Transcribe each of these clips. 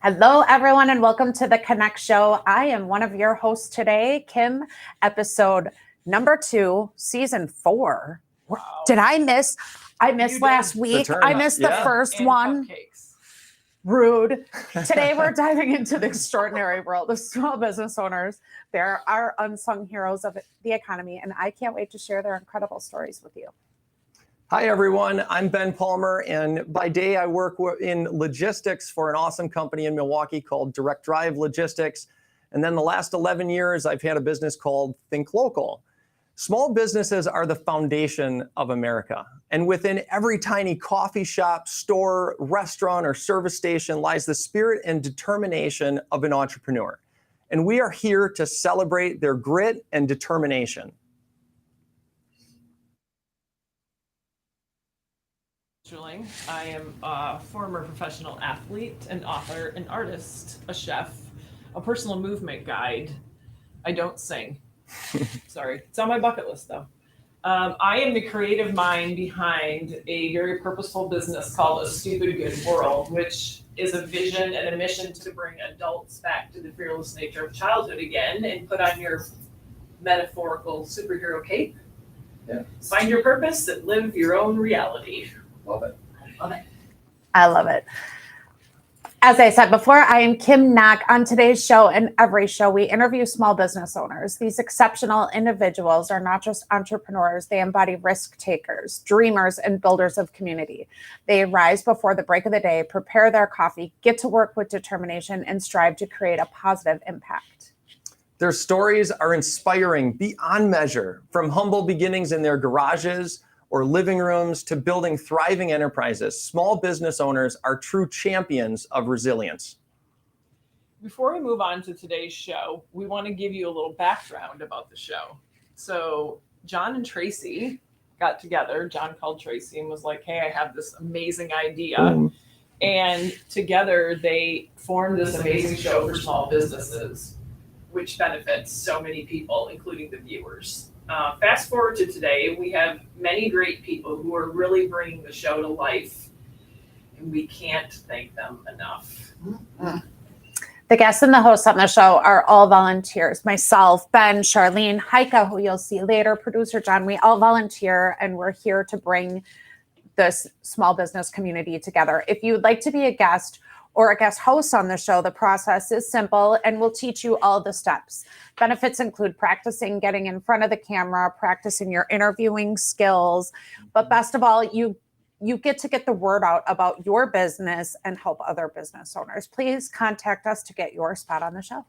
Hello, everyone, and welcome to the Connect Show. I am one of your hosts today, Kim, episode number 2, season 4. Wow. Did I miss? I missed last week. I missed the first one. Cupcakes. Rude. Today, we're diving into the extraordinary world of small business owners. They're our unsung heroes of the economy, and I can't wait to share their incredible stories with you. Hi, everyone. I'm Ben Palmer, and by day I work in logistics for an awesome company in Milwaukee called Direct Drive Logistics. And then the last 11 years, I've had a business called Think Local. Small businesses are the foundation of America. And within every tiny coffee shop, store, restaurant, or service station lies the spirit and determination of an entrepreneur. And we are here to celebrate their grit and determination. I am a former professional athlete, an author, an artist, a chef, a personal movement guide. I don't sing. Sorry. It's on my bucket list, though. I am the creative mind behind a very purposeful business called A Stupid Good World, which is a vision and a mission to bring adults back to the fearless nature of childhood again and put on your metaphorical superhero cape. Yeah. Find your purpose and live your own reality. Love it. Love it. I love it. As I said before, I am Kim Knock. On today's show and every show, we interview small business owners. These exceptional individuals are not just entrepreneurs. They embody risk takers, dreamers, and builders of community. They rise before the break of the day, prepare their coffee, get to work with determination, and strive to create a positive impact. Their stories are inspiring beyond measure, from humble beginnings in their garages or living rooms to building thriving enterprises. Small business owners are true champions of resilience. Before we move on to today's show, we want to give you a little background about the show. So Jon and Tracy got together. Jon called Tracy and was like, hey, I have this amazing idea. And together they formed this amazing show for small businesses, which benefits so many people, including the viewers. Fast forward to today, we have many great people who are really bringing the show to life, and we can't thank them enough. The guests and the hosts on the show are all volunteers. Myself, Ben, Charlene, Heike, who you'll see later, producer Jon, we all volunteer, and we're here to bring this small business community together. If you'd like to be a guest or a guest host on the show, the process is simple, and we'll teach you all the steps. Benefits include practicing getting in front of the camera, practicing your interviewing skills, but best of all, you get to get the word out about your business and help other business owners. Please contact us to get your spot on the show.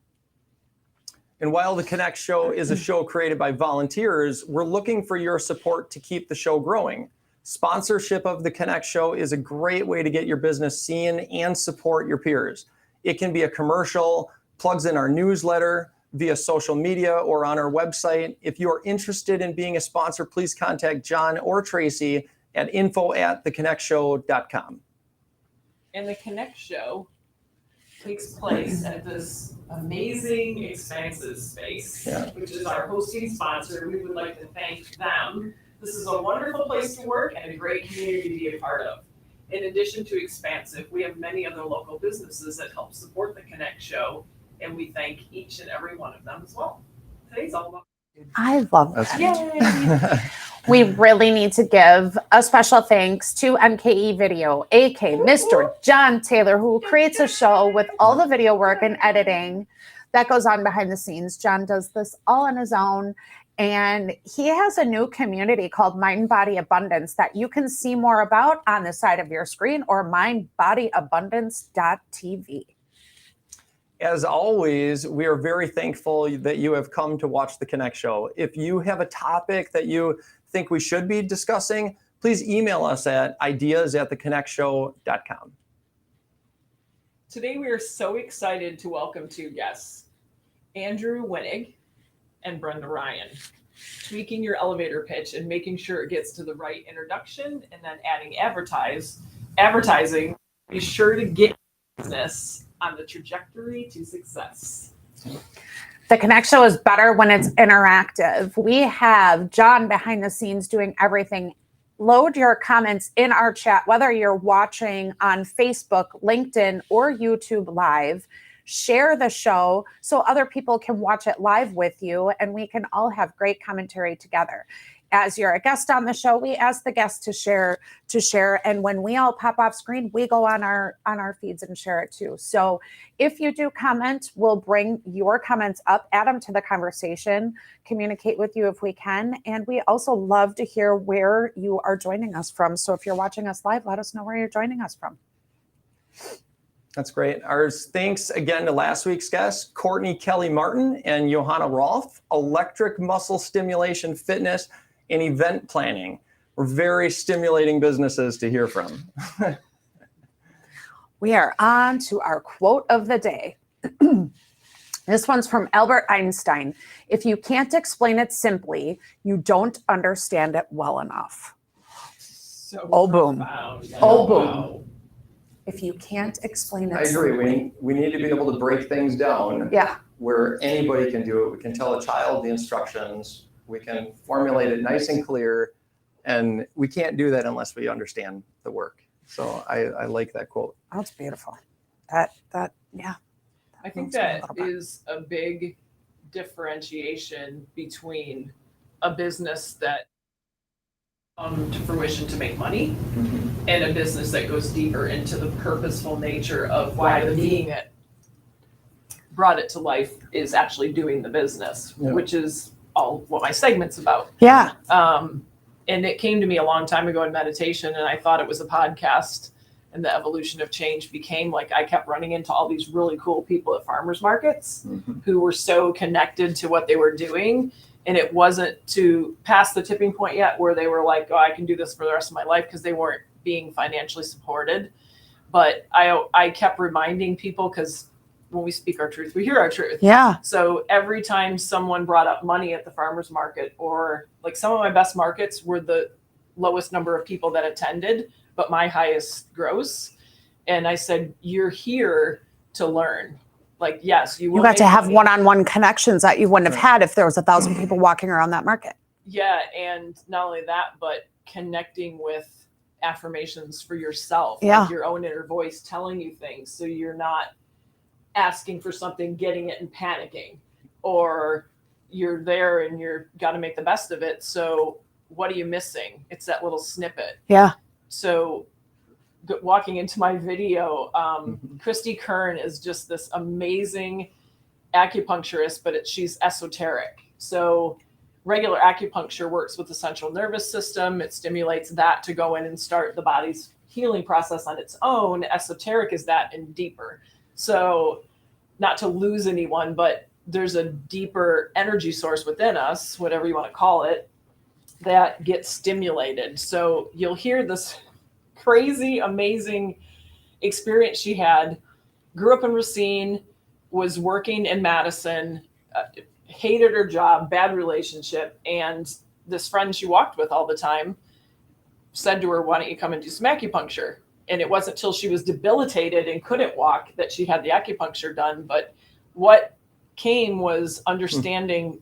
And while the Connect Show is a show created by volunteers, we're looking for your support to keep the show growing. Sponsorship of the Connect Show is a great way to get your business seen and support your peers. It can be a commercial, plugs in our newsletter, via social media, or on our website. If you are interested in being a sponsor, please contact Jon or Tracy at info@theconnectshow.com. And the Connect Show takes place at this amazing Expanses space, which is our hosting sponsor. We would like to thank them. This is a wonderful place to work and a great community to be a part of. In addition to Expansive, we have many other local businesses that help support the Connect Show, and we thank each and every one of them as well. Today's all about. I love that. Yay! We really need to give a special thanks to MKE Video, aka Mr. Jon Taylor, who creates a show with all the video work and editing that goes on behind the scenes. Jon does this all on his own. And he has a new community called Mind Body Abundance that you can see more about on the side of your screen or mindbodyabundance.tv. As always, we are very thankful that you have come to watch the Connect Show. If you have a topic that you think we should be discussing, please email us at ideas@theconnectshow.com. Today we are so excited to welcome 2 guests, Andrew Winnig and Brenda Ryan. Tweaking your elevator pitch and making sure it gets to the right introduction and then adding advertising. Be sure to get business on the trajectory to success. The Connect Show is better when it's interactive. We have Jon behind the scenes doing everything load your comments in our chat, whether you're watching on Facebook, LinkedIn, or YouTube Live. Share the show so other people can watch it live with you, and we can all have great commentary together. As you're a guest on the show, we ask the guests to share, and when we all pop off screen, we go on our feeds and share it too. So if you do comment, we'll bring your comments up, add them to the conversation, communicate with you if we can, and we also love to hear where you are joining us from. So if you're watching us live, let us know where you're joining us from. That's great. Our thanks again to last week's guests, Courtney Kelly Martin and Johanna Rolfe, electric muscle stimulation fitness and event planning. We're very stimulating businesses to hear from. We are on to our quote of the day. This one's from Albert Einstein. If you can't explain it simply, you don't understand it well enough. So Oh, boom. profound. Oh, boom. Wow. If you can't explain it I agree. simply. We need to be able to break things down Yeah. where anybody can do it. We can tell a child the instructions. We can formulate it nice and clear. And we can't do that unless we understand the work. So I like that quote. That's beautiful. Yeah. I think moves me a that little bit. is a big differentiation between a business that comes to fruition to make money and a business that goes deeper into the purposeful nature of why the being that brought it to life is actually doing the business, Yeah. which is all what my segment's about. Yeah. And it came to me a long time ago in meditation, and I thought it was a podcast. And the evolution of change became like I kept running into all these really cool people at farmers markets who were so connected to what they were doing. And it wasn't to pass the tipping point yet where they were like, oh, I can do this for the rest of my life, because they weren't being financially supported. But I kept reminding people, because when we speak our truth, we hear our truth. Yeah. So every time someone brought up money at the farmers market, or like some of my best markets were the lowest number of people that attended, but my highest gross. And I said, you're here to learn. Like, yes, you will. You got to make have money. one-on-one connections that you wouldn't have had if there was 1,000 people walking around that market. Yeah. And not only that, but connecting with affirmations for yourself, Yeah. like your own inner voice telling you things. So you're not asking for something, getting it and panicking, or you're there and you're got to make the best of it. So what are you missing? It's that little snippet. Yeah. So walking into my video, Christy Kern is just this amazing acupuncturist, but she's esoteric. So regular acupuncture works with the central nervous system. It stimulates that to go in and start the body's healing process on its own. Esoteric is that and deeper. So not to lose anyone, but there's a deeper energy source within us, whatever you want to call it, that gets stimulated. So you'll hear this crazy, amazing experience she had. Grew up in Racine, was working in Madison, hated her job, bad relationship. And this friend she walked with all the time said to her, why don't you come and do some acupuncture? And it wasn't till she was debilitated and couldn't walk that she had the acupuncture done. But what came was understanding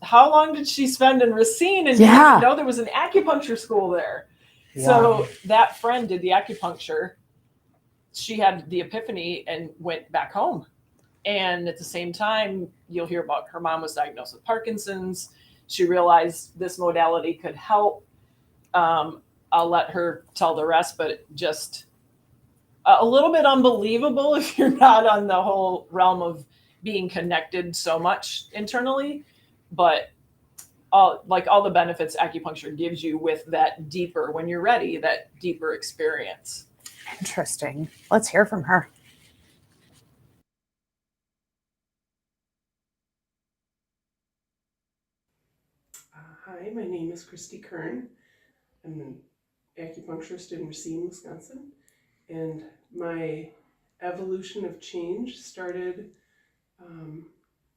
how long did she spend in Racine and didn't even know there was an acupuncture school there. Yeah. So that friend did the acupuncture. She had the epiphany and went back home. And at the same time, you'll hear about her mom was diagnosed with Parkinson's. She realized this modality could help. I'll let her tell the rest, but just a little bit unbelievable if you're not on the whole realm of being connected so much internally. But all the benefits acupuncture gives you with that deeper, when you're ready, that deeper experience. Interesting. Let's hear from her. Hi, my name is Christy Kern. I'm an acupuncturist in Racine, Wisconsin. And my evolution of change started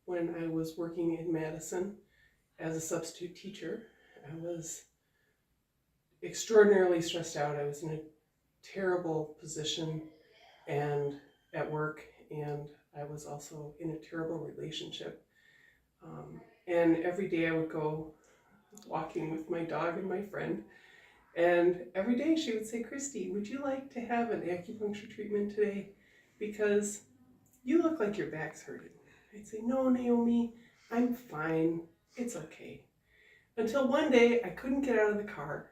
when I was working in Madison as a substitute teacher. I was extraordinarily stressed out. I was in a terrible position and at work, and I was also in a terrible relationship. And every day I would go walking with my dog and my friend, And every day she would say, Christy, would you like to have an acupuncture treatment today? Because you look like your back's hurting. I'd say, no, Naomi, I'm fine. It's okay. Until one day I couldn't get out of the car.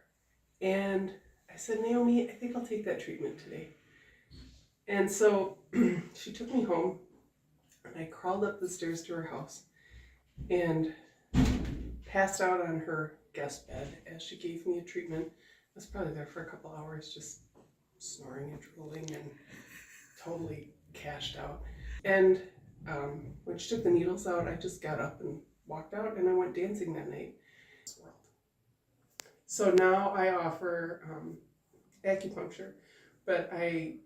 And I said, Naomi, I think I'll take that treatment today. And so she took me home, and I crawled up the stairs to her house and passed out on her guest bed as she gave me a treatment. I was probably there for a couple hours, just snoring and drooling and totally cashed out. And when she took the needles out, I just got up and walked out, and I went dancing that night. So now I offer acupuncture, but I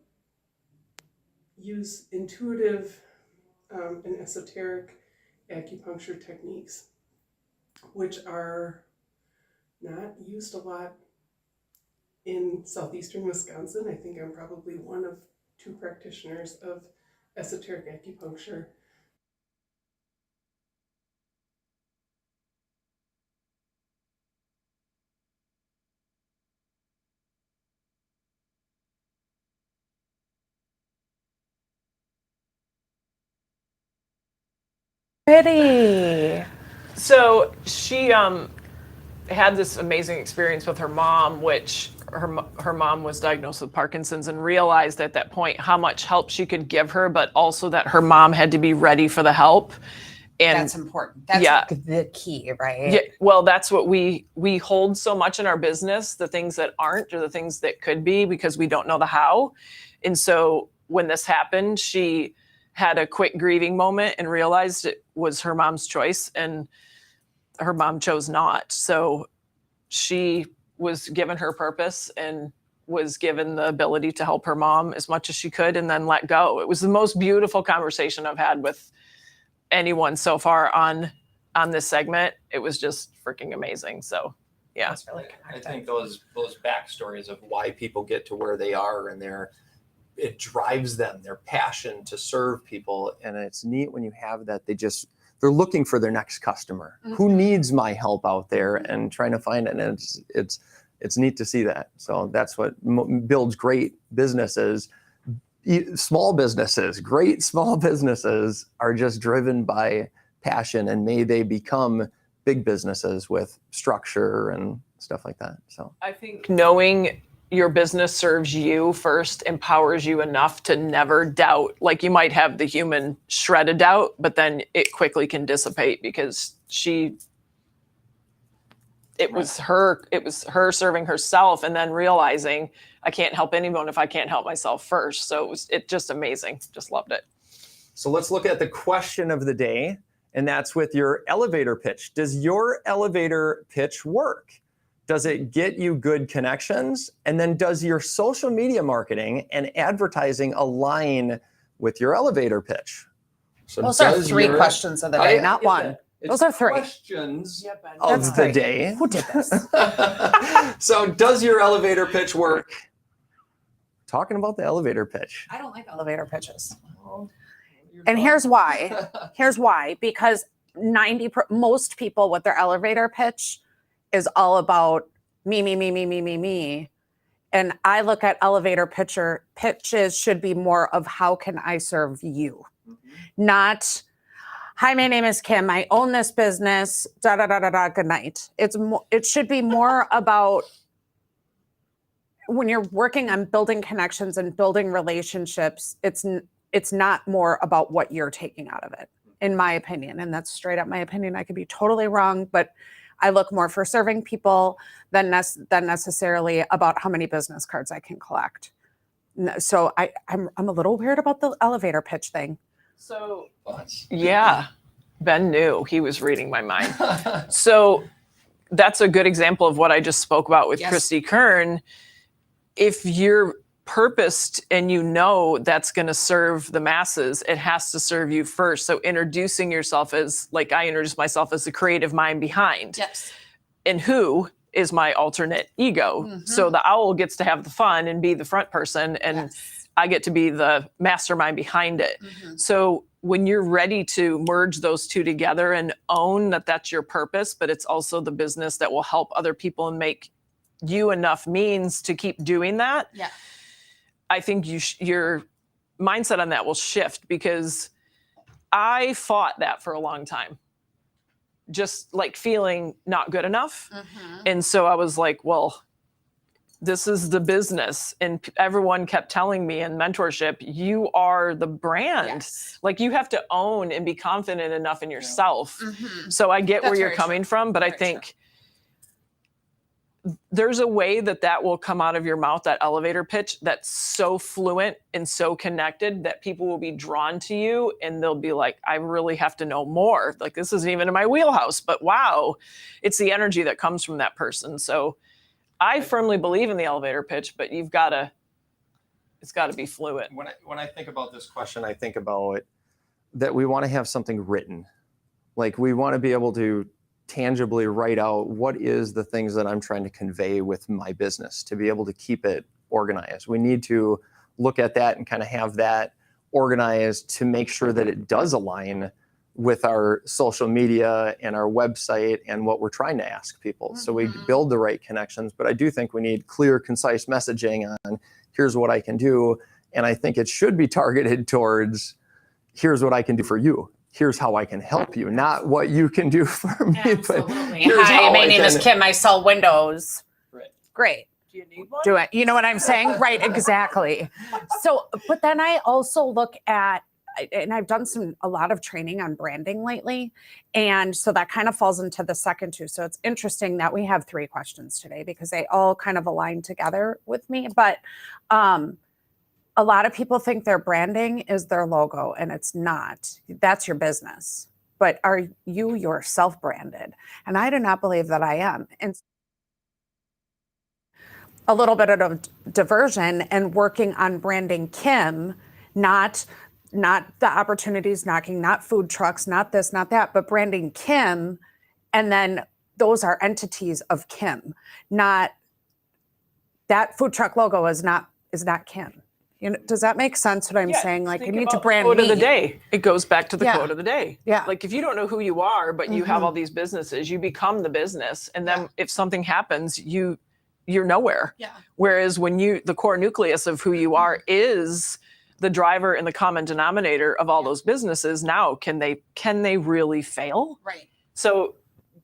use intuitive and esoteric acupuncture techniques, which are not used a lot in southeastern Wisconsin. I think I'm probably one of 2 practitioners of esoteric acupuncture. Pretty. So she had this amazing experience with her mom, which her mom was diagnosed with Parkinson's, and realized at that point how much help she could give her, but also that her mom had to be ready for the help. And That's important. That's yeah. the key, right? Yeah, well, that's what we hold so much in our business, the things that aren't or the things that could be, because we don't know the how. And so when this happened, she had a quick grieving moment and realized it was her mom's choice, and her mom chose not. So she was given her purpose and was given the ability to help her mom as much as she could, and then let go. It was the most beautiful conversation I've had with anyone so far on this segment. It was just freaking amazing. So yeah, That's really I connected. think those backstories of why people get to where they are, and it drives them, their passion to serve people. And it's neat when you have that. They're looking for their next customer. Mm-hmm. Who needs my help out there, and trying to find it. And it's neat to see that. So that's what builds great businesses. Small businesses, great small businesses, are just driven by passion, and may they become big businesses with structure and stuff like that. So I think knowing your business serves you first empowers you enough to never doubt. Like, you might have the human shred of doubt, but then it quickly can dissipate, because it was her serving herself, and then realizing I can't help anyone if I can't help myself first. So it just amazing. Just loved it. So let's look at the question of the day, and that's with your elevator pitch. Does your elevator pitch work? Does it get you good connections? And then does your social media marketing and advertising align with your elevator pitch? So Those are 3 questions of the day, not one. Those are 3 questions Ben. of That's the 3. day. Who did this? So does your elevator pitch work? Talking about the elevator pitch. I don't like elevator pitches. And here's why. Here's why. Because most people with their elevator pitch is all about me, me, me, me, me, me, me. And I look at elevator pitches should be more of, how can I serve you? Not, hi, my name is Kim. I own this business. Da da da da da. Good night. It should be more about, when you're working on building connections and building relationships, it's not more about what you're taking out of it, in my opinion. And that's straight up my opinion. I could be totally wrong, but I look more for serving people than necessarily about how many business cards I can collect. So I'm a little weird about the elevator pitch thing. So yeah, Ben knew. He was reading my mind. So that's a good example of what I just spoke about with Yes. Christy Kern. If you're purposed and you know that's going to serve the masses, it has to serve you first. So introducing yourself as, like I introduce myself as the creative mind behind. Yes. And who is my alternate ego. Mhm. So the owl gets to have the fun and be the front person, and Yes. I get to be the mastermind behind it. Mhm. So when you're ready to merge those 2 together and own that that's your purpose, but it's also the business that will help other people and make you enough means to keep doing that, Yeah. I think your mindset on that will shift, because I fought that for a long time, just like feeling not good enough. Mm-hmm. And so I was like, well, this is the business. And everyone kept telling me in mentorship, you are the brand. Yes. Like, you have to own and be confident enough in yourself. Mm-hmm. So I get where That's you're very coming true. from, but I Very think there's a way that will come out of your mouth, that elevator pitch, that's so fluent and so connected that people will be drawn to you, and they'll be like, I really have to know more. Like, this isn't even in my wheelhouse, but wow, it's the energy that comes from that person. So I firmly believe in the elevator pitch, but it's got to be fluent. When I think about this question, I think about that we want to have something written. Like, we want to be able to tangibly write out what is the things that I'm trying to convey with my business, to be able to keep it organized. We need to look at that and kind of have that organized to make sure that it does align with our social media and our website and what we're trying to ask people. Mm-hmm. So we build the right connections, but I do think we need clear, concise messaging on here's what I can do. And I think it should be targeted towards here's what I can do for you. Here's how I can help you, not what you can do for me. Absolutely. But Hi, my name is Kim. I sell windows. Right. Great. Do you need one? Do it. You know what I'm saying? Right. Exactly. So, but then I also look at, and I've done a lot of training on branding lately. And so that kind of falls into the second two. So it's interesting that we have 3 questions today, because they all kind of align together with me. But a lot of people think their branding is their logo, and it's not. That's your business. But are you yourself branded? And I do not believe that I am. And a little bit of diversion and working on branding Kim, not the opportunities knocking, not food trucks, not this, not that, but branding Kim. And then those are entities of Kim, not that food truck logo is not Kim. You know, does that make sense what I'm saying? Like, I need to brand quote me. of the day. It goes back to the Yeah. quote of the day. Yeah. Like, if you don't know who you are, but you have all these businesses, you become the business. And then if something happens, you're nowhere. Yeah. Whereas when the core nucleus of who you are is the driver and the common denominator of all those businesses, now can they really fail? Right. So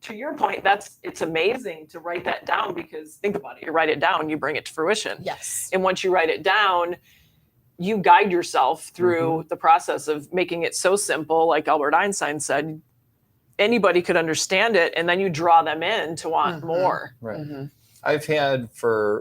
to your point, it's amazing to write that down, because think about it. You write it down, you bring it to fruition. Yes. And once you write it down, you guide yourself through the process of making it so simple. Like Albert Einstein said, anybody could understand it, and then you draw them in to want more. Right. I've had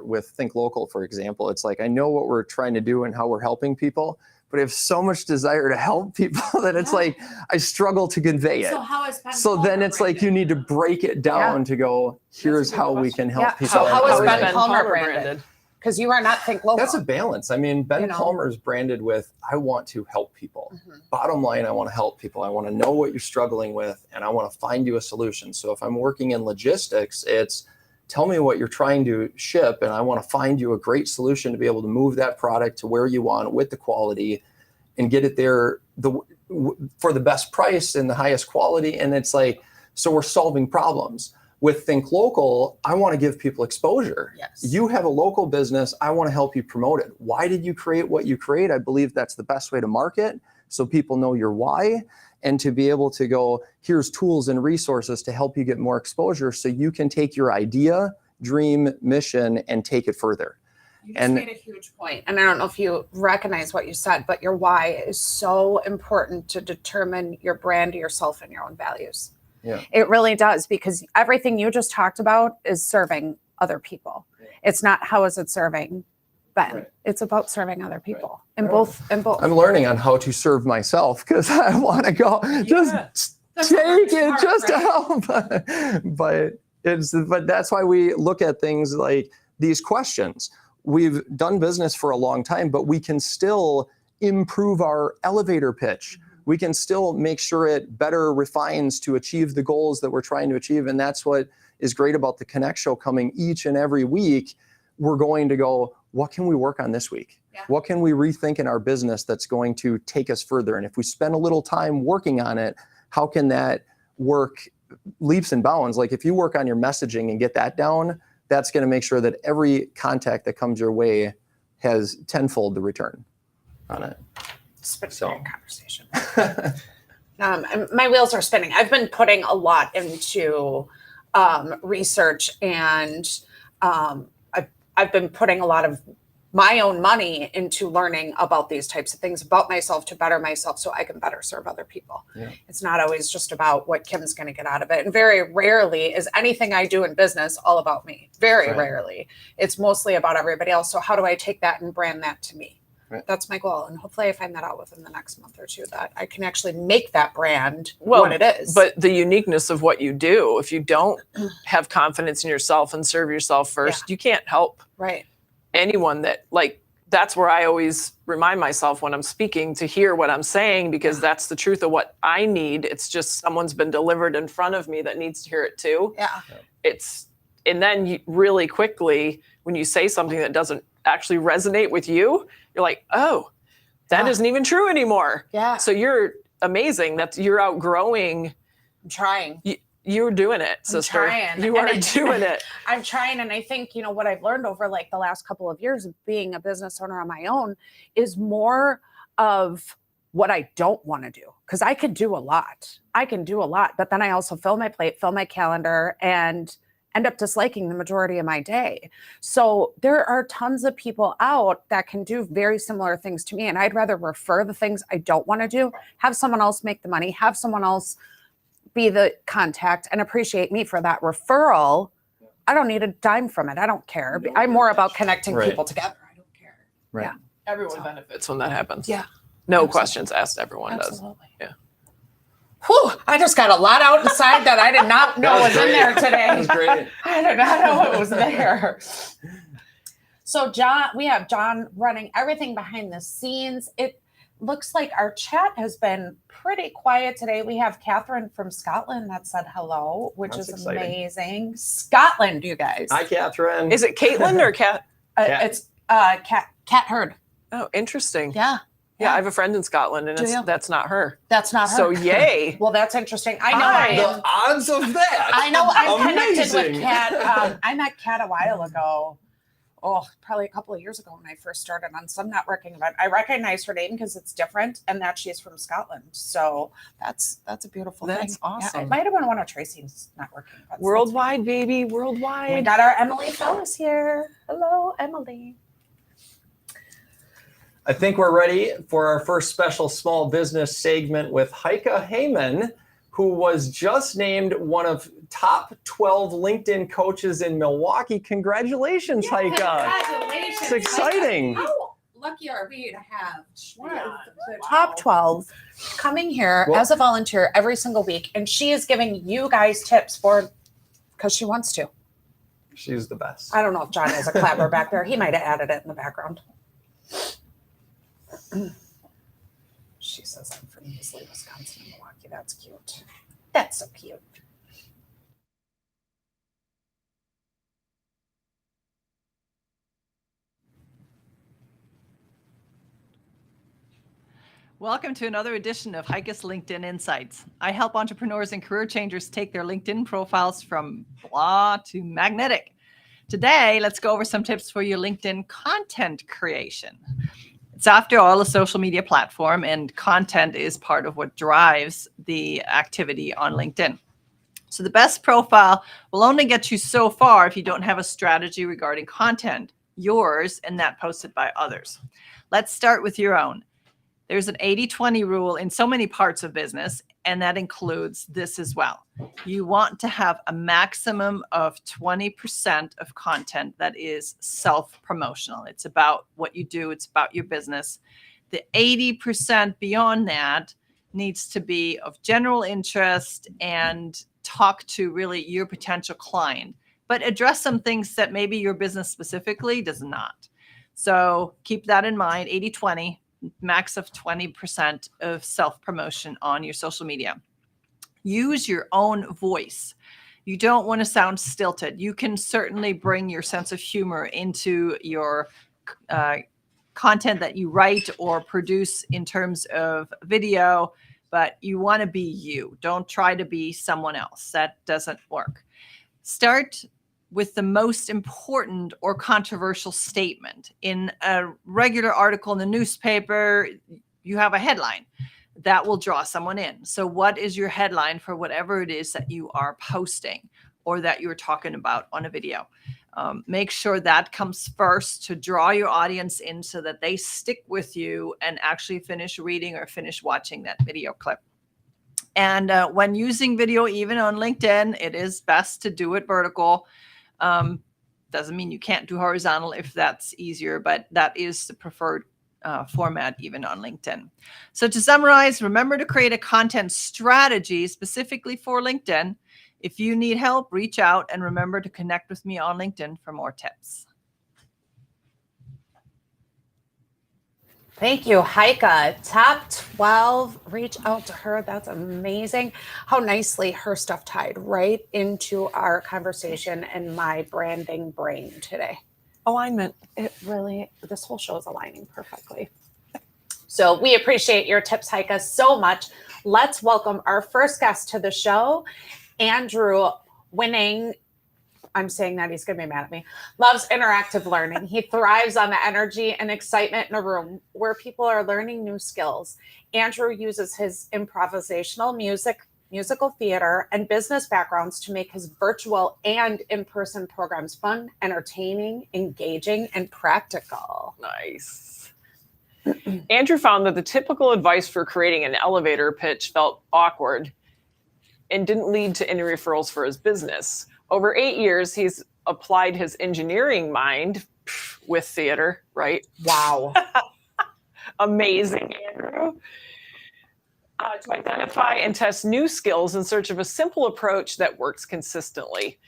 with Think Local, for example, it's like, I know what we're trying to do and how we're helping people, but I have so much desire to help people that it's like, I struggle to convey it. So how is Ben So then it's like, you need to break it down to go, here's how we can help people. So how is Ben Ben Palmer branded? Because you are not Think Local. That's a balance. I mean, Ben Palmer is branded with, I want to help people. Bottom line, I want to help people. I want to know what you're struggling with, and I want to find you a solution. So if I'm working in logistics, it's tell me what you're trying to ship, and I want to find you a great solution to be able to move that product to where you want with the quality and get it there for the best price and the highest quality. And it's like, so we're solving problems. With Think Local, I want to give people exposure. Yes. You have a local business. I want to help you promote it. Why did you create what you create? I believe that's the best way to market, so people know your why, and to be able to go, here's tools and resources to help you get more exposure so you can take your idea, dream, mission, and take it further. You just made a huge point. And I don't know if you recognize what you said, but your why is so important to determine your brand, yourself, and your own values. Yeah. It really does, because everything you just talked about is serving other people. Yeah. It's not how is it serving Ben. Right. It's about serving other people. And both. I'm learning on how to serve myself, because I want to go just take it just to help. But that's why we look at things like these questions. We've done business for a long time, but we can still improve our elevator pitch. We can still make sure it better refines to achieve the goals that we're trying to achieve. And that's what is great about the Connect Show coming each and every week. We're going to go, what can we work on this week? Yeah. What can we rethink in our business that's going to take us further? And if we spend a little time working on it, how can that work leaps and bounds? Like, if you work on your messaging and get that down, that's going to make sure that every contact that comes your way has tenfold the return on it. It's been a So. great conversation. And my wheels are spinning. I've been putting a lot into research, and I've been putting a lot of my own money into learning about these types of things about myself to better myself so I can better serve other people. Yeah. It's not always just about what Kim's going to get out of it. And very rarely is anything I do in business all about me. Very rarely. It's mostly about everybody else. So how do I take that and brand that to me? Right. That's my goal. And hopefully I find that out within the next month or two, that I can actually make that brand what it is. But the uniqueness of what you do, if you don't have confidence in yourself and serve yourself first, you can't help anyone that, like, that's where I always remind myself when I'm speaking to hear what I'm saying, because that's the truth of what I need. It's just someone's been delivered in front of me that needs to hear it too. And then you really quickly, when you say something that doesn't actually resonate with you, you're like, oh, that isn't even true anymore. So you're amazing. You're outgrowing. I'm trying. You're doing it, sister. You are doing it. I'm trying. And I think, what I've learned over like the last couple of years of being a business owner on my own is more of what I don't want to do. Because I can do a lot. But then I also fill my plate, fill my calendar, and end up disliking the majority of my day. So there are tons of people out that can do very similar things to me. And I'd rather refer the things I don't want to do, have someone else make the money, have someone else be the contact, and appreciate me for that referral. I don't need a dime from it. I don't care. I'm more about connecting people together. I don't care. Right. Everyone benefits when that happens. Yeah. No questions asked. Everyone does. Yeah. Whew, I just got a lot out inside that I did not know was in there today. That was great. I did not know it was there. So we have Jon running everything behind the scenes. It looks like our chat has been pretty quiet today. We have Catherine from Scotland that said hello, which is exciting. Amazing. Scotland, you guys. Hi, Catherine. Is it Caitlin or Kat? It's Cat Hurd. Oh, interesting. Yeah. Yeah, I have a friend in Scotland, and that's not her. That's not her. So yay. Well, that's interesting. I know. The odds of that. I know. I'm connected Amazing. with Kat. I met Kat a while ago. Oh, probably a couple of years ago when I first started on some networking event. I recognize her name because it's different, and that she's from Scotland. So that's a beautiful thing. That's awesome. Yeah, it might have been one of Tracy's networking events. Worldwide, baby, We worldwide. got our Emily Fellis here. Hello, Emily. I think we're ready for our first special small business segment with Heike Heyman, who was just named one of top 12 LinkedIn coaches in Milwaukee. Congratulations, Heike. Congratulations. It's exciting. How lucky are we to have the top 12 coming here Well- as a volunteer every single week, and she is giving you guys tips because she wants to. She's the best. I don't know if Jon has a clapper back there. He might have added it in the background. She says I'm from Easley, Wisconsin, and Milwaukee. That's cute. That's so cute. Welcome to another edition of Heike's LinkedIn Insights. I help entrepreneurs and career changers take their LinkedIn profiles from blah to magnetic. Today, let's go over some tips for your LinkedIn content creation. It's after all a social media platform, and content is part of what drives the activity on LinkedIn. So the best profile will only get you so far if you don't have a strategy regarding content, yours and that posted by others. Let's start with your own. There's an 80-20 rule in so many parts of business, and that includes this as well. You want to have a maximum of 20% of content that is self-promotional. It's about what you do. It's about your business. The 80% beyond that needs to be of general interest and talk to really your potential client, but address some things that maybe your business specifically does not. So keep that in mind, 80-20. Max of 20% of self-promotion on your social media. Use your own voice. You don't want to sound stilted. You can certainly bring your sense of humor into your content that you write or produce in terms of video, but you want to be you. Don't try to be someone else. That doesn't work. Start with the most important or controversial statement. In a regular article in the newspaper, you have a headline that will draw someone in. So what is your headline for whatever it is that you are posting or that you're talking about on a video? Make sure that comes first to draw your audience in so that they stick with you and actually finish reading or finish watching that video clip. And when using video, even on LinkedIn, it is best to do it vertical. Doesn't mean you can't do horizontal if that's easier, but that is the preferred format even on LinkedIn. So to summarize, remember to create a content strategy specifically for LinkedIn. If you need help, reach out, and remember to connect with me on LinkedIn for more tips. Thank you, Heike. Top 12, reach out to her. That's amazing. How nicely her stuff tied right into our conversation and my branding brain today. Alignment. It really, this whole show is aligning perfectly. So we appreciate your tips, Heike, so much. Let's welcome our first guest to the show, Andrew, winning. I'm saying that he's going to be mad at me. Loves interactive learning. He thrives on the energy and excitement in a room where people are learning new skills. Andrew uses his improvisational musical theater, and business backgrounds to make his virtual and in-person programs fun, entertaining, engaging, and practical. Nice. Andrew found that the typical advice for creating an elevator pitch felt awkward and didn't lead to any referrals for his business. Over 8 years, he's applied his engineering mind with theater, right? Wow. Amazing, Andrew. To identify and test new skills in search of a simple approach that works consistently.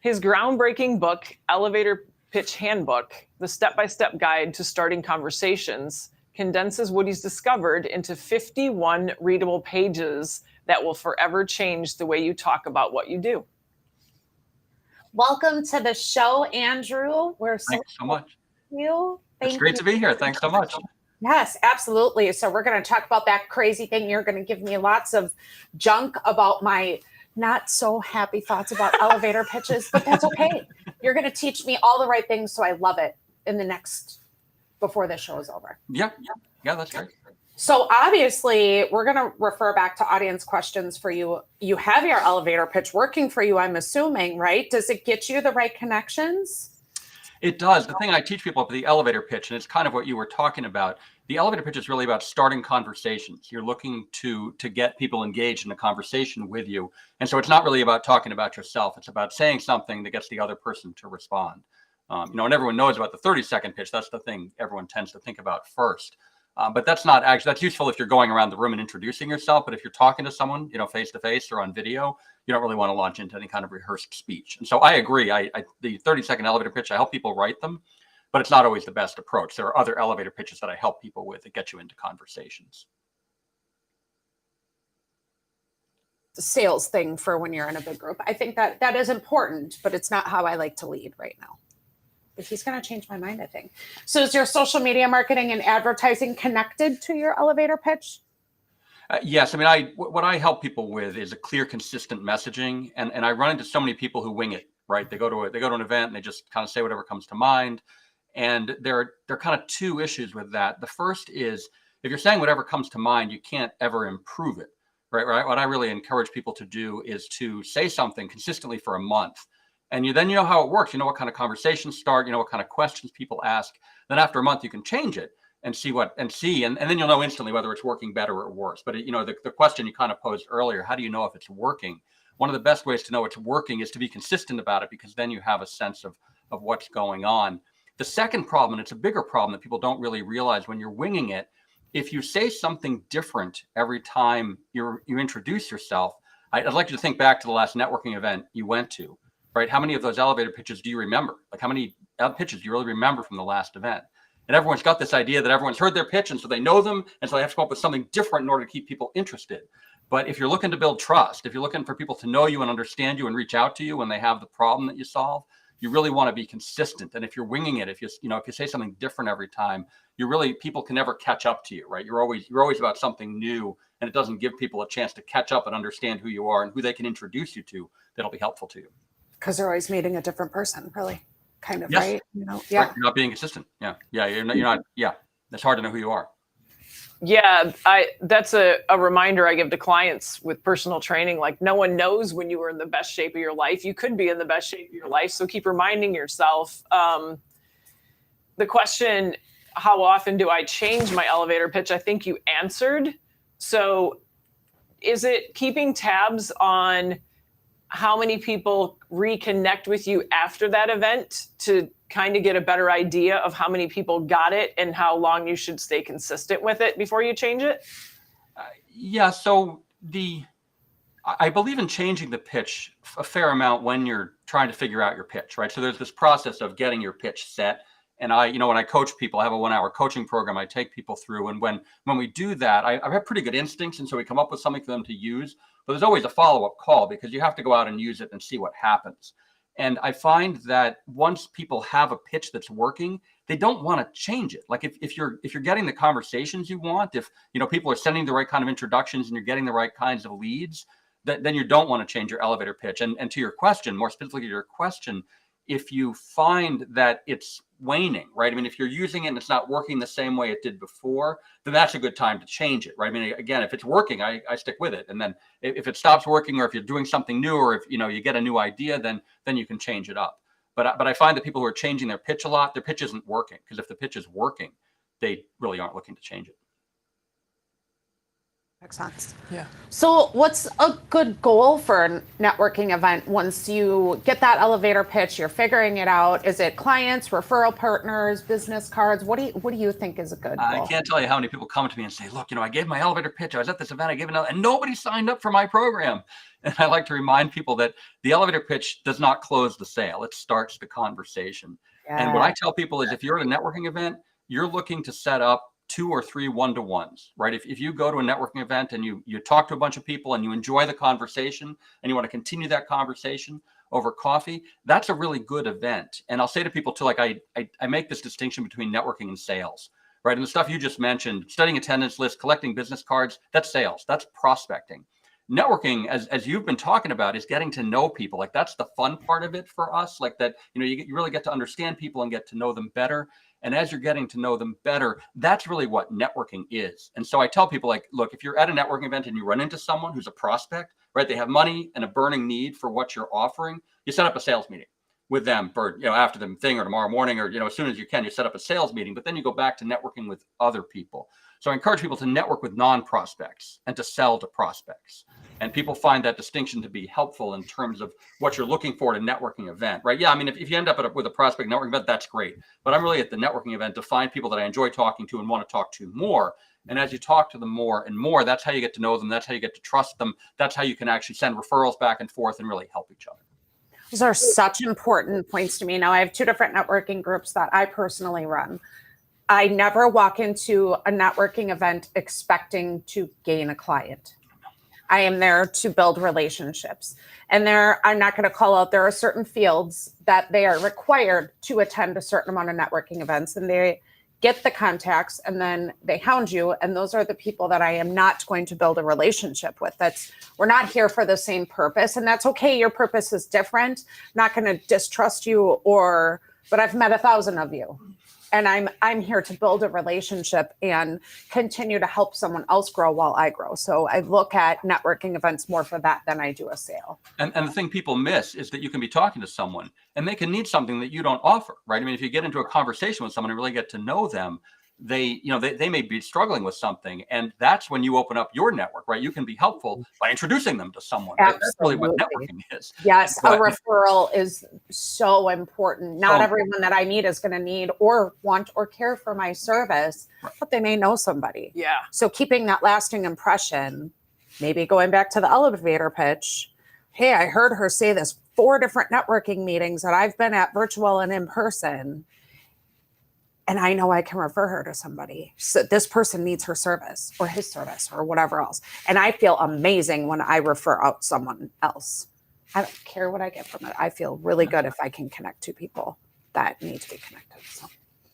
His groundbreaking book, Elevator Pitch Handbook, the step-by-step guide to starting conversations, condenses what he's discovered into 51 readable pages that will forever change the way you talk about what you do. Welcome to the show, Andrew. We're so Thanks so much. you. It's great to be here. Thanks so much. Yes, absolutely. So we're going to talk about that crazy thing. You're going to give me lots of junk about my not so happy thoughts about elevator pitches, but that's okay. You're going to teach me all the right things, so I love it in the next, before the show is over. Yeah, that's great. So obviously, we're going to refer back to audience questions for you. You have your elevator pitch working for you, I'm assuming, right? Does it get you the right connections? It does. The thing I teach people about the elevator pitch, and it's kind of what you were talking about, the elevator pitch is really about starting conversations. You're looking to get people engaged in a conversation with you. And so it's not really about talking about yourself. It's about saying something that gets the other person to respond. And everyone knows about the 30-second pitch. That's the thing everyone tends to think about first. But that's not actually, that's useful if you're going around the room and introducing yourself. But if you're talking to someone, face to face or on video, you don't really want to launch into any kind of rehearsed speech. And so I agree. The 30-second elevator pitch, I help people write them, but it's not always the best approach. There are other elevator pitches that I help people with that get you into conversations. The sales thing for when you're in a big group. I think that is important, but it's not how I like to lead right now. But he's going to change my mind, I think. So is your social media marketing and advertising connected to your elevator pitch? Yes. I mean, what I help people with is a clear, consistent messaging. And I run into so many people who wing it, right? They go to an event and they just kind of say whatever comes to mind. And there are kind of two issues with that. The first is if you're saying whatever comes to mind, you can't ever improve it, right? What I really encourage people to do is to say something consistently for a month. And then you know how it works. You know what kind of conversations start. You know what kind of questions people ask. Then after a month, you can change it and see and then you'll know instantly whether it's working better or worse. But the question you kind of posed earlier, how do you know if it's working? One of the best ways to know it's working is to be consistent about it, because then you have a sense of what's going on. The second problem, and it's a bigger problem that people don't really realize when you're winging it, if you say something different every time you introduce yourself, I'd like you to think back to the last networking event you went to. Right? How many of those elevator pitches do you remember? Like how many pitches do you really remember from the last event? And everyone's got this idea that everyone's heard their pitch, and so they know them, and so they have to come up with something different in order to keep people interested. But if you're looking to build trust, if you're looking for people to know you and understand you and reach out to you when they have the problem that you solve, you really want to be consistent. And if you're winging it, if you say something different every time, people can never catch up to you, right? You're always about something new, and it doesn't give people a chance to catch up and understand who you are and who they can introduce you to that'll be helpful to you. Because they're always meeting a different person, really, kind of, Yes. right? You know, Right? yeah. You're not being consistent. Yeah. Yeah. You're not. Yeah. It's hard to know who you are. Yeah, that's a reminder I give to clients with personal training. Like, no one knows when you were in the best shape of your life. You could be in the best shape of your life. So keep reminding yourself. The question, how often do I change my elevator pitch? I think you answered. So is it keeping tabs on how many people reconnect with you after that event to kind of get a better idea of how many people got it and how long you should stay consistent with it before you change it? Yeah. So I believe in changing the pitch a fair amount when you're trying to figure out your pitch, right? So there's this process of getting your pitch set. And when I coach people, I have a 1-hour coaching program I take people through. And when we do that, I have pretty good instincts. And so we come up with something for them to use. But there's always a follow-up call because you have to go out and use it and see what happens. And I find that once people have a pitch that's working, they don't want to change it. Like if you're getting the conversations you want, if people are sending the right kind of introductions and you're getting the right kinds of leads, then you don't want to change your elevator pitch. And to your question, more specifically to your question, if you find that it's waning, right? I mean, if you're using it and it's not working the same way it did before, then that's a good time to change it, right? I mean, again, if it's working, I stick with it. And then if it stops working, or if you're doing something new, or if you get a new idea, then you can change it up. But I find that people who are changing their pitch a lot, their pitch isn't working, because if the pitch is working, they really aren't looking to change it. Makes sense. Yeah. So what's a good goal for a networking event once you get that elevator pitch, you're figuring it out? Is it clients, referral partners, business cards? What do you think is a good goal? I can't tell you how many people come to me and say, look, I gave my elevator pitch. I was at this event, I gave another, and nobody signed up for my program. And I like to remind people that the elevator pitch does not close the sale. It starts the conversation. Yeah. And what I tell people is if you're at a networking event, you're looking to set up 2 or 3 one-to-ones, right? If you go to a networking event and you talk to a bunch of people and you enjoy the conversation and you want to continue that conversation over coffee, that's a really good event. And I'll say to people too, like I make this distinction between networking and sales, right? And the stuff you just mentioned, studying attendance lists, collecting business cards, that's sales, that's prospecting. Networking, as you've been talking about, is getting to know people. Like that's the fun part of it for us. Like that, you really get to understand people and get to know them better. And as you're getting to know them better, that's really what networking is. And so I tell people, like, look, if you're at a networking event and you run into someone who's a prospect, right? They have money and a burning need for what you're offering. You set up a sales meeting with them for, after the thing or tomorrow morning, or, as soon as you can, you set up a sales meeting, but then you go back to networking with other people. So I encourage people to network with non-prospects and to sell to prospects. And people find that distinction to be helpful in terms of what you're looking for at a networking event, right? Yeah, I mean, if you end up with a prospect networking event, that's great. But I'm really at the networking event to find people that I enjoy talking to and want to talk to more. And as you talk to them more and more, that's how you get to know them. That's how you get to trust them. That's how you can actually send referrals back and forth and really help each other. Those are such important points to me. Now, I have 2 different networking groups that I personally run. I never walk into a networking event expecting to gain a client. I am there to build relationships. And I'm not going to call out, there are certain fields that they are required to attend a certain amount of networking events, and they get the contacts and then they hound you. And those are the people that I am not going to build a relationship with. We're not here for the same purpose, and that's okay. Your purpose is different. I'm not going to distrust you but I've met 1,000 of you. And I'm here to build a relationship and continue to help someone else grow while I grow. So I look at networking events more for that than I do a sale. And the thing people miss is that you can be talking to someone and they can need something that you don't offer, right? I mean, if you get into a conversation with someone and really get to know them, they may be struggling with something, and that's when you open up your network, right? You can be helpful by introducing them to someone. Right? That's really what networking is. Yes, a referral is so important. Not everyone that I meet is going to need or want or care for my service, but they may know somebody. Yeah. So keeping that lasting impression, maybe going back to the elevator pitch. Hey, I heard her say this 4 different networking meetings that I've been at, virtual and in person. And I know I can refer her to somebody. So this person needs her service or his service or whatever else. And I feel amazing when I refer out someone else. I don't care what I get from it. I feel really good if I can connect 2 people that need to be connected. So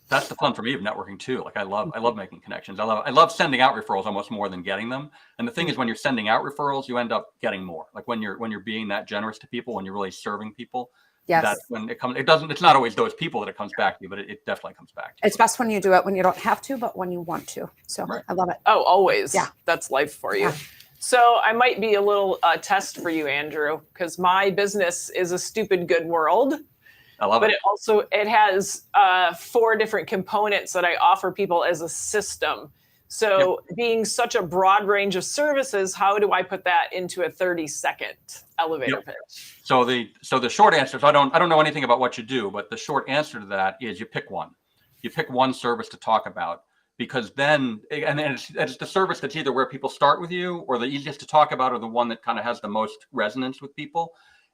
That's the fun for me of networking too. Like I love making connections. I love sending out referrals almost more than getting them. And the thing is, when you're sending out referrals, you end up getting more. Like when you're being that generous to people, when you're really serving people, Yes. that's when it's not always those people that it comes back to you, but it definitely comes back to you. It's best when you do it when you don't have to, but when you want to. So Right. I love it. Oh, always. Yeah. That's life for you. Yeah. So I might be a little test for you, Andrew, because my business is a stupid good world. I love But it. it has 4 different components that I offer people as a system. So being such a broad range of services, how do I put that into a 30-second elevator pitch? So the short answer is I don't know anything about what you do, but the short answer to that is you pick one. You pick one service to talk about, because then it's the service that's either where people start with you or the easiest to talk about or the one that kind of has the most resonance with people.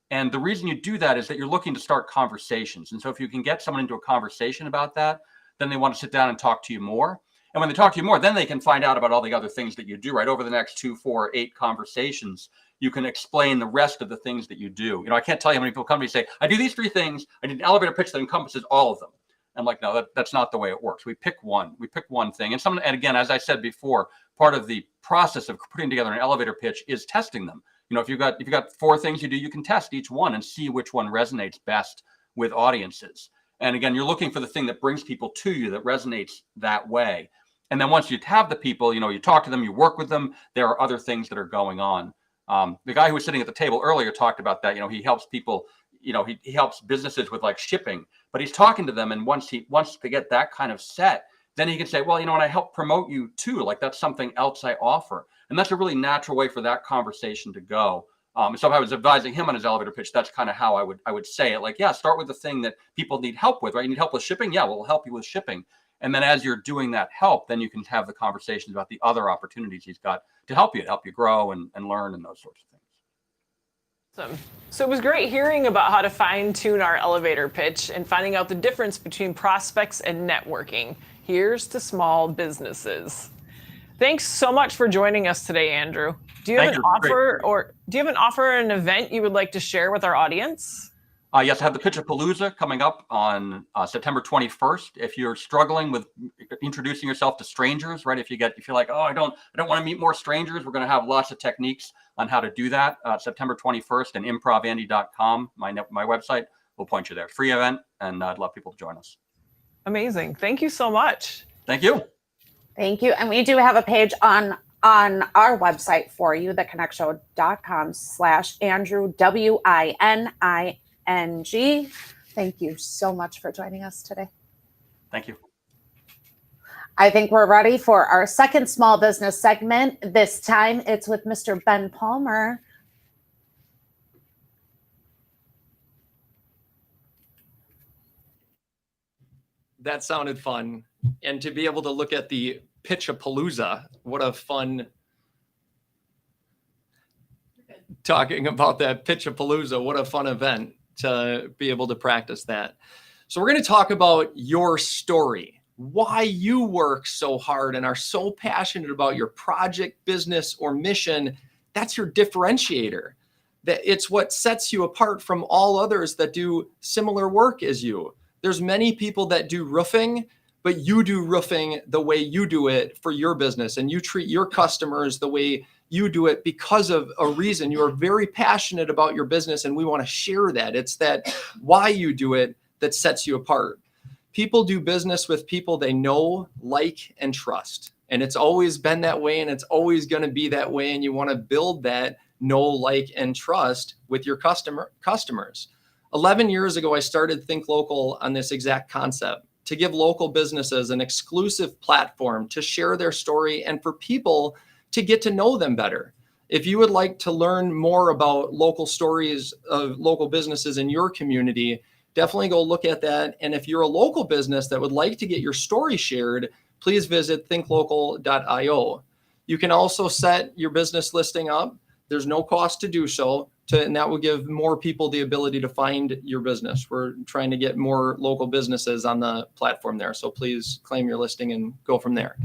And the reason you do that is that you're looking to start conversations. And so if you can get someone into a conversation about that, then they want to sit down and talk to you more. And when they talk to you more, then they can find out about all the other things that you do, right? Over the next 2, 4, 8 conversations, you can explain the rest of the things that you do. I can't tell you how many people come to me and say, I do these 3 things. I need an elevator pitch that encompasses all of them. I'm like, no, that's not the way it works. We pick one thing. And again, as I said before, part of the process of putting together an elevator pitch is testing them. If you've got 4 things you do, you can test each one and see which one resonates best with audiences. And again, you're looking for the thing that brings people to you, that resonates that way. And then once you have the people, you talk to them, you work with them, there are other things that are going on. The guy who was sitting at the table earlier talked about that. He helps people, he helps businesses with like shipping, but he's talking to them. And once they get that kind of set, then he can say, well, and I help promote you too. Like that's something else I offer. And that's a really natural way for that conversation to go. So if I was advising him on his elevator pitch, that's kind of how I would say it. Like, yeah, start with the thing that people need help with, right? You need help with shipping? Yeah, we'll help you with shipping. And then as you're doing that help, then you can have the conversations about the other opportunities he's got to help you grow and learn and those sorts of things. Awesome. So it was great hearing about how to fine tune our elevator pitch and finding out the difference between prospects and networking. Here's to small businesses. Thanks so much for joining us today, Andrew. Do you have an offer or an event you would like to share with our audience? Yes, I have the Pitchapalooza coming up on September 21st. If you're struggling with introducing yourself to strangers, right? If you're like, oh, I don't want to meet more strangers, we're going to have lots of techniques on how to do that. September 21st, and improvandy.com, my website, will point you there. Free event, and I'd love people to join us. Amazing. Thank you so much. Thank you. Thank you. And we do have a page on our website for you, theconnectshow.com/Andrew, WINING. Thank you so much for joining us today. Thank you. I think we're ready for our second small business segment. This time it's with Mr. Ben Palmer. That sounded fun. And to be able to look at the Pitchapalooza, what a fun, talking about that Pitchapalooza, what a fun event to be able to practice that. So we're going to talk about your story, why you work so hard and are so passionate about your project, business, or mission. That's your differentiator. That it's what sets you apart from all others that do similar work as you. There's many people that do roofing, but you do roofing the way you do it for your business, and you treat your customers the way you do it because of a reason. You are very passionate about your business, and we want to share that. It's that why you do it that sets you apart. People do business with people they know, like, and trust. And it's always been that way, and it's always going to be that way. And you want to build that know, like, and trust with your customers. 11 years ago, I started Think Local on this exact concept, to give local businesses an exclusive platform to share their story and for people to get to know them better. If you would like to learn more about local stories of local businesses in your community, definitely go look at that. And if you're a local business that would like to get your story shared, please visit thinklocal.io. You can also set your business listing up. There's no cost to do so, and that will give more people the ability to find your business. We're trying to get more local businesses on the platform there. So please claim your listing and go from there.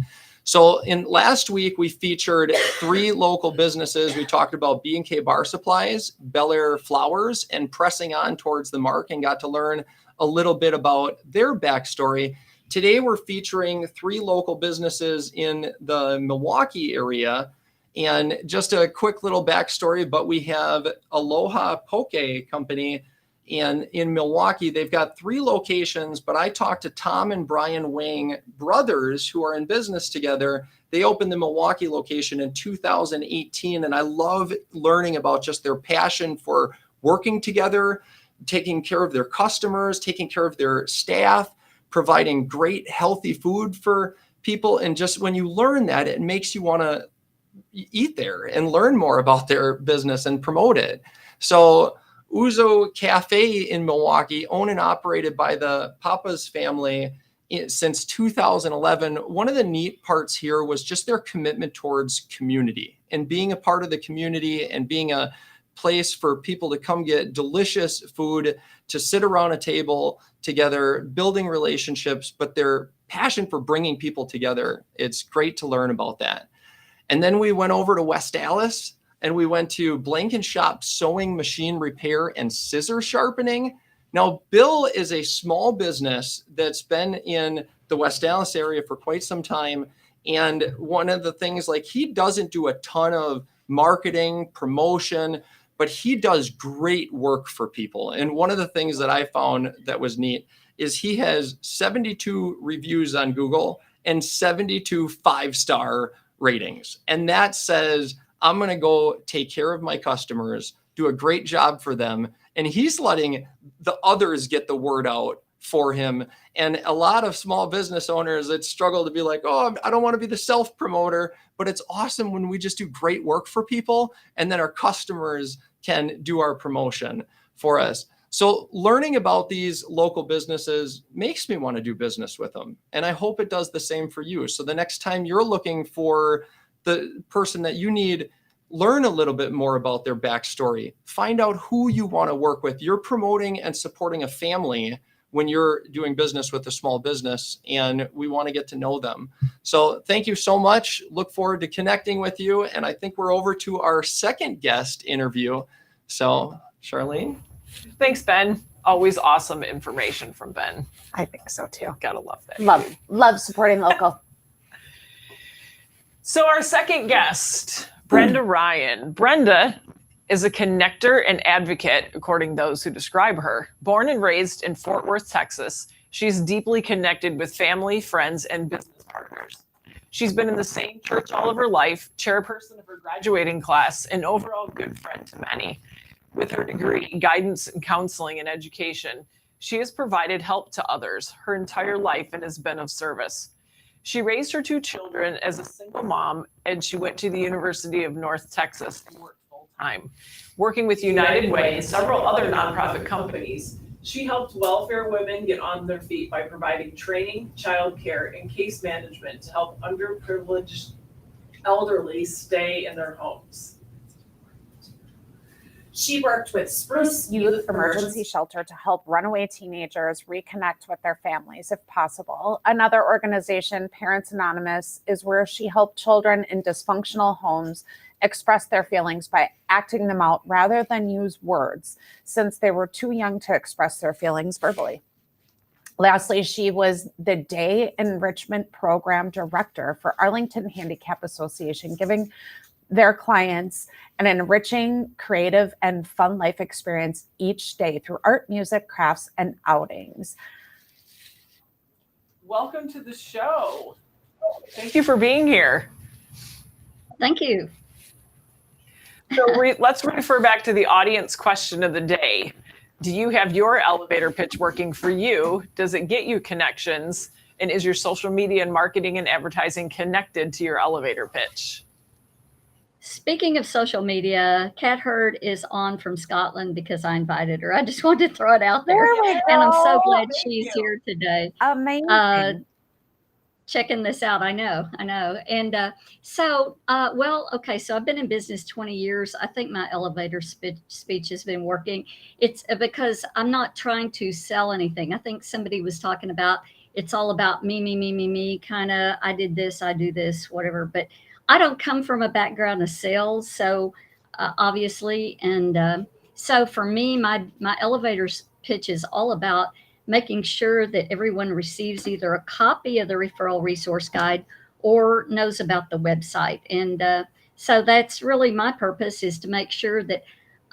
So in last week, we featured 3 local businesses. We talked about B&K Bar Supplies, Bel Air Flowers, and Pressing On Towards the Mark, and got to learn a little bit about their backstory. today we're featuring 3 local businesses in the Milwaukee area. And just a quick little backstory, but we have Aloha Poke Company in Milwaukee. They've got 3 locations, but I talked to Tom and Brian Wang, brothers who are in business together. They opened the Milwaukee location in 2018, and I love learning about just their passion for working together, taking care of their customers, taking care of their staff, providing great healthy food for people. And just when you learn that, it makes you want to eat there and learn more about their business and promote it. So Uzo Cafe in Milwaukee, owned and operated by the Papa's family since 2011. One of the neat parts here was just their commitment towards community and being a part of the community and being a place for people to come get delicious food, to sit around a table together, building relationships, but their passion for bringing people together. It's great to learn about that. And then we went over to West Dallas and we went to Blank & Shop Sewing Machine Repair and Scissor Sharpening. Now, Bill is a small business that's been in the West Dallas area for quite some time. And one of the things, like, he doesn't do a ton of marketing, promotion, but he does great work for people. And one of the things that I found that was neat is he has 72 reviews on Google and 72 5-star ratings. And that says, I'm going to go take care of my customers, do a great job for them. And he's letting the others get the word out for him. And a lot of small business owners that struggle to be like, oh, I don't want to be the self-promoter, but it's awesome when we just do great work for people and then our customers can do our promotion for us. So learning about these local businesses makes me want to do business with them. And I hope it does the same for you. So the next time you're looking for the person that you need, learn a little bit more about their backstory. Find out who you want to work with. You're promoting and supporting a family when you're doing business with a small business, and we want to get to know them. So thank you so much. Look forward to connecting with you. And I think we're over to our second guest interview. So Charlene. Thanks, Ben. Always awesome information from Ben. I think so too. Gotta love that. Love supporting local. So our second guest, Brenda Ryan. Brenda is a connector and advocate, according to those who describe her. Born and raised in Fort Worth, Texas, she's deeply connected with family, friends, and business partners. She's been in the same church all of her life, chairperson of her graduating class, and overall good friend to many. With her degree in guidance and counseling and education, she has provided help to others her entire life and has been of service. She raised her 2 children as a single mom, and she went to the University of North Texas and worked full-time. Working with United Way and several other nonprofit companies, she helped welfare women get on their feet by providing training, childcare, and case management to help underprivileged elderly stay in their homes. She worked with Spruce Youth Emergency Shelter to help runaway teenagers reconnect with their families if possible. Another organization, Parents Anonymous, is where she helped children in dysfunctional homes express their feelings by acting them out rather than use words, since they were too young to express their feelings verbally. Lastly, she was the Day Enrichment Program Director for Arlington Handicap Association, giving their clients an enriching, creative, and fun life experience each day through art, music, crafts, and outings. Welcome to the show. Thank you for being here. Thank you. So let's refer back to the audience question of the day. Do you have your elevator pitch working for you? Does it get you connections? And is your social media and marketing and advertising connected to your elevator pitch? Speaking of social media, Kat Hurd is on from Scotland because I invited her. I just wanted to throw it out there. There we go. And I'm so glad Thank she's you. here today. Amazing. Checking this out. I know. And so I've been in business 20 years. I think my elevator speech has been working. It's because I'm not trying to sell anything. I think somebody was talking about, it's all about me, kind of, I did this, I do this, whatever. But I don't come from a background of sales. So obviously, and so for me, my elevator pitch is all about making sure that everyone receives either a copy of the referral resource guide or knows about the website. And so that's really my purpose, is to make sure that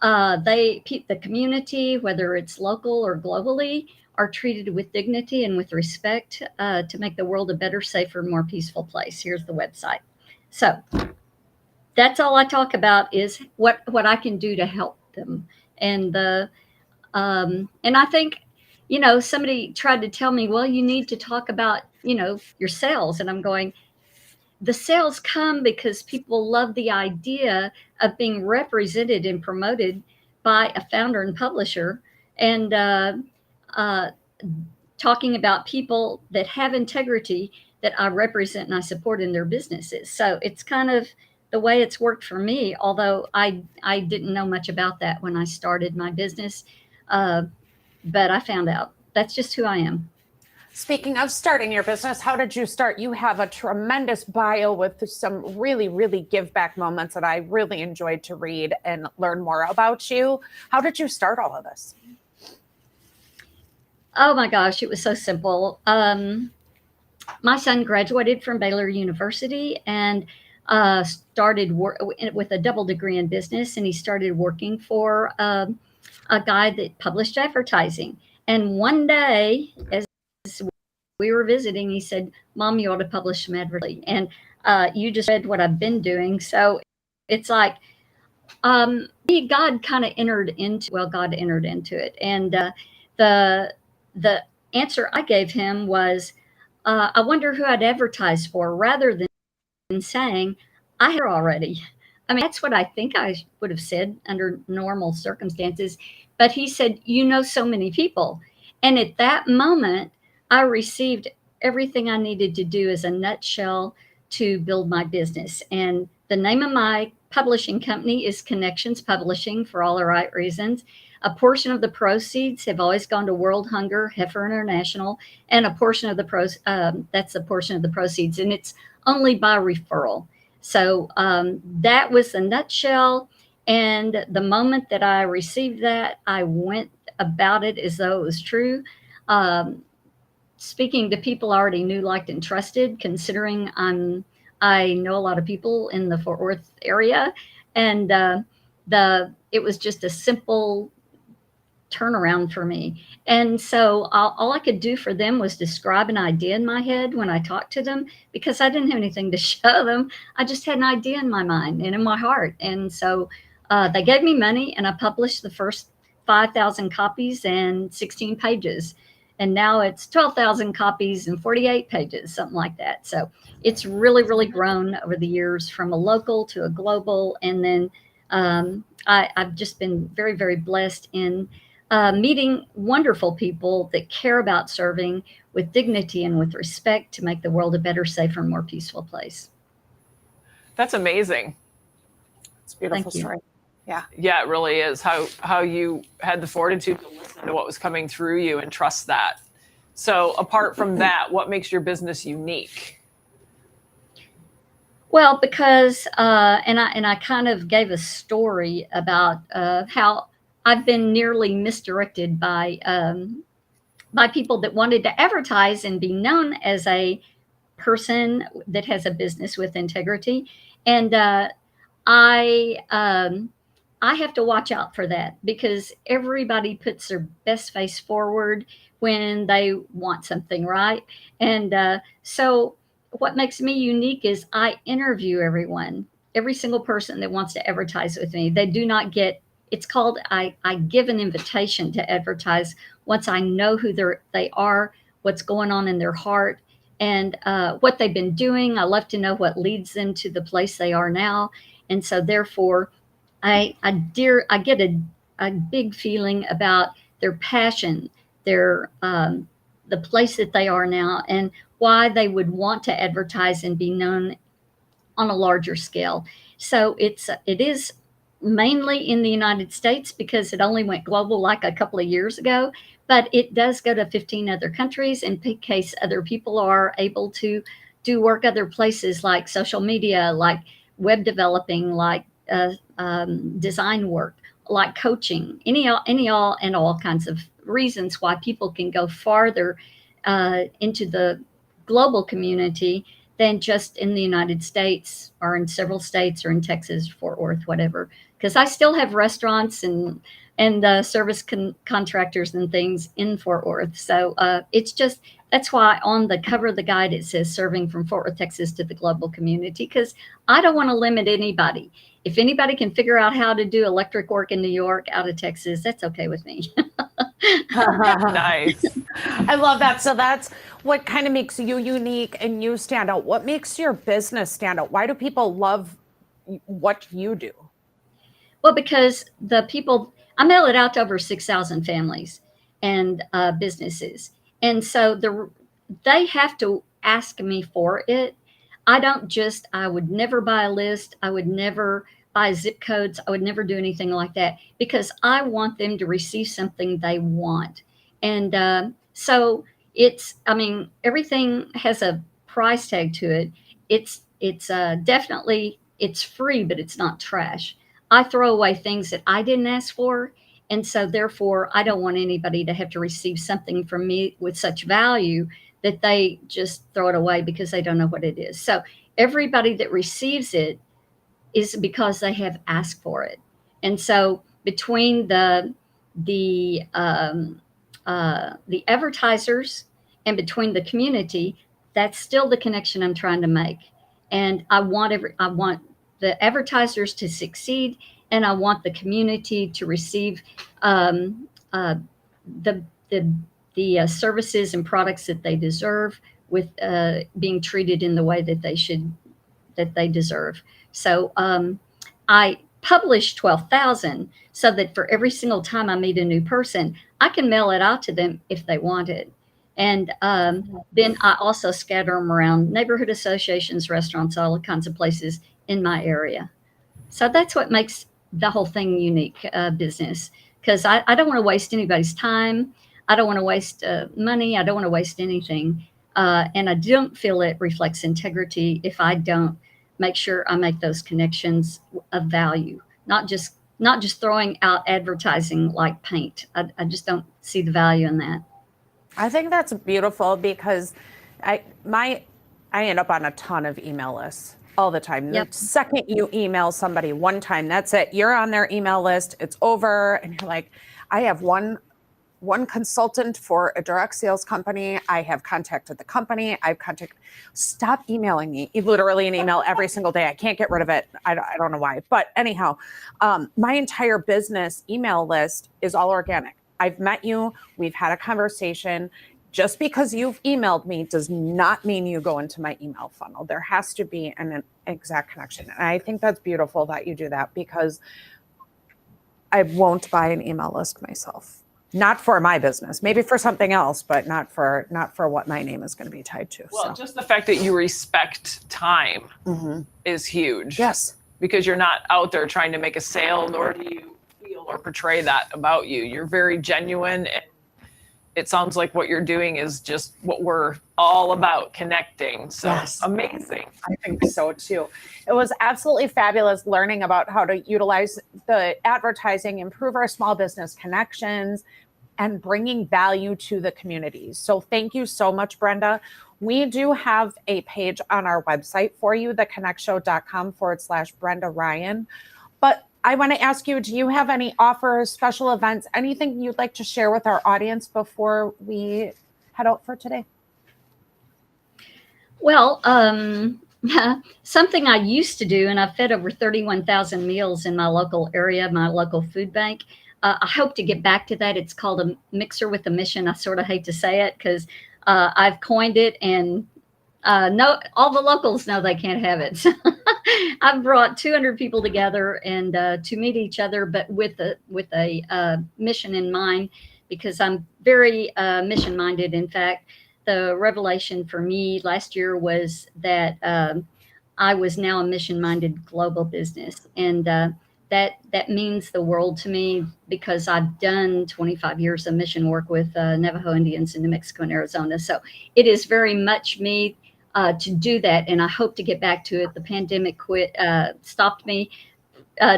the community, whether it's local or globally, are treated with dignity and with respect, to make the world a better, safer, more peaceful place. Here's the website. So that's all I talk about, is what I can do to help them. And I think, somebody tried to tell me, well, you need to talk about, your sales. And I'm going, the sales come because people love the idea of being represented and promoted by a founder and publisher, and talking about people that have integrity that I represent and I support in their businesses. So it's kind of the way it's worked for me, although I didn't know much about that when I started my business. But I found out. That's just who I am. Speaking of starting your business, how did you start? You have a tremendous bio with some really, really give back moments that I really enjoyed to read and learn more about you. How did you start all of this? Oh my gosh, it was so simple. My son graduated from Baylor University and started with a double degree in business, and he started working for a guy that published advertising. And one day, as we were visiting, he said, "Mom, you ought to publish some advertising." And you just read what I've been doing. So it's like God entered into it. And the answer I gave him was, I wonder who I'd advertise for, rather than saying, I have her already. I mean, that's what I think I would have said under normal circumstances. But he said, so many people. And at that moment, I received everything I needed to do as a nutshell to build my business. And the name of my publishing company is Connections Publishing, for all the right reasons. A portion of the proceeds have always gone to World Hunger, Heifer International, and a portion of the that's a portion of the proceeds, and it's only by referral. So that was the nutshell. And the moment that I received that, I went about it as though it was true. Speaking to people I already knew, liked, and trusted, considering I know a lot of people in the Fort Worth area, and it was just a simple turnaround for me. And so all I could do for them was describe an idea in my head when I talked to them, because I didn't have anything to show them. I just had an idea in my mind and in my heart. And so they gave me money, and I published the first 5,000 copies and 16 pages. And now it's 12,000 copies and 48 pages, something like that. So it's really, really grown over the years, from a local to a global. And then I've just been very, very blessed in meeting wonderful people that care about serving with dignity and with respect to make the world a better, safer, more peaceful place. That's amazing. It's a beautiful Thank you. story. Yeah. Yeah, it really is. How you had the fortitude to listen to what was coming through you and trust that. So apart from that, what makes your business unique? Well, because and I kind of gave a story about how I've been nearly misdirected by people that wanted to advertise and be known as a person that has a business with integrity, and I have to watch out for that, because everybody puts their best face forward when they want something, right? And so what makes me unique is I interview everyone, every single person that wants to advertise with me. They do not get, it's called, I give an invitation to advertise once I know who they are, what's going on in their heart, and what they've been doing. I love to know what leads them to the place they are now. And so therefore, I get a big feeling about their passion, their the place that they are now, and why they would want to advertise and be known on a larger scale. So it is mainly in the United States, because it only went global like a couple of years ago, but it does go to 15 other countries in case other people are able to do work other places, like social media, like web developing, like design work. like coaching, any all and all kinds of reasons why people can go farther into the global community than just in the United States or in several states or in Texas, Fort Worth, whatever. Because I still have restaurants and service contractors and things in Fort Worth. So it's just, that's why on the cover of the guide it says serving from Fort Worth, Texas to the global community, because I don't want to limit anybody. If anybody can figure out how to do electric work in New York out of Texas, that's okay with me. Nice. I love that. So that's what kind of makes you unique and you stand out. What makes your business stand out? Why do people love what you do? Well, because the people, I mail it out to over 6,000 families and businesses. And so they have to ask me for it. I would never buy a list. I would never buy zip codes. I would never do anything like that because I want them to receive something they want. And so everything has a price tag to it. It's definitely, it's free, but it's not trash. I throw away things that I didn't ask for. And so therefore, I don't want anybody to have to receive something from me with such value that they just throw it away because they don't know what it is. So everybody that receives it is because they have asked for it. And so between the advertisers and between the community, that's still the connection I'm trying to make. And I want the advertisers to succeed, and I want the community to receive the services and products that they deserve, with being treated in the way that they deserve. So I publish 12,000 so that for every single time I meet a new person, I can mail it out to them if they want it. And then I also scatter them around neighborhood associations, restaurants, all kinds of places in my area. So that's what makes the whole thing unique business, because I don't want to waste anybody's time. I don't want to waste money. I don't want to waste anything. And I don't feel it reflects integrity if I don't make sure I make those connections of value, not just throwing out advertising like paint. I just don't see the value in that. I think that's beautiful because I end up on a ton of email lists all the time. Yep. The second you email somebody one time, that's it. You're on their email list. It's over. And you're like, I have one consultant for a direct sales company. I have contacted the company. Stop emailing me. Literally an email every single day. I can't get rid of it. I don't know why. But anyhow, my entire business email list is all organic. I've met you. We've had a conversation. Just because you've emailed me does not mean you go into my email funnel. There has to be an exact connection. And I think that's beautiful that you do that, because I won't buy an email list myself. Not for my business, maybe for something else, but not for what my name is going to be tied to. Well, just the fact that you respect time is huge. Yes. Because you're not out there trying to make a sale, nor do you feel or portray that about you. You're very genuine, and it sounds like what you're doing is just what we're all about, connecting. So Yes. Amazing. I think so too. It was absolutely fabulous learning about how to utilize the advertising, improve our small business connections, and bringing value to the communities. So thank you so much, Brenda. We do have a page on our website for you, theconnectshow.com/Brenda Ryan. But I want to ask you, do you have any offers, special events, anything you'd like to share with our audience before we head out for today? Well, something I used to do, and I've fed over 31,000 meals in my local area, my local food bank. I hope to get back to that. It's called a mixer with a mission. I sort of hate to say it because I've coined it, and no, all the locals know they can't have it. I've brought 200 people together and to meet each other, but with a mission in mind, because I'm very mission minded. In fact, the revelation for me last year was that I was now a mission minded global business, and that means the world to me, because I've done 25 years of mission work with Navajo Indians in New Mexico and Arizona. So it is very much me to do that, and I hope to get back to it. The pandemic stopped me